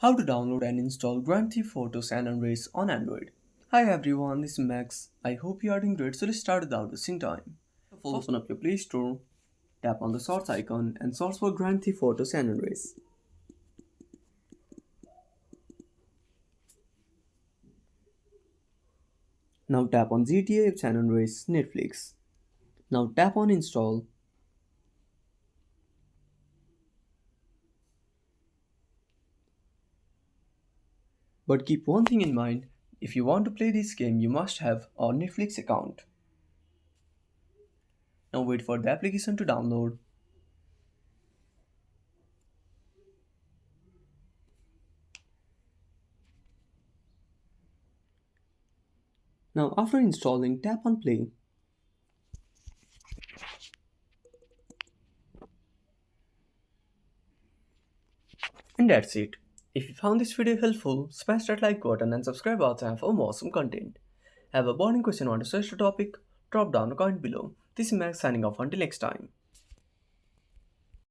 How to download and install Grand Theft Auto San Andreas on Android. Hi everyone, this is Max. I hope you are doing great, so let's start without wasting time. First, open up your Play Store, tap on the search icon and search for Grand Theft Auto San Andreas. Now tap on GTA San Andreas Netflix. Now tap on install. But keep one thing in mind, if you want to play this game you must have a Netflix account. Now wait for the application to download. Now after installing, tap on play. And that's it. If you found this video helpful, smash that like button and subscribe our channel for more awesome content. Have a burning question on a special topic? Drop down a comment below. This is Max signing off until next time.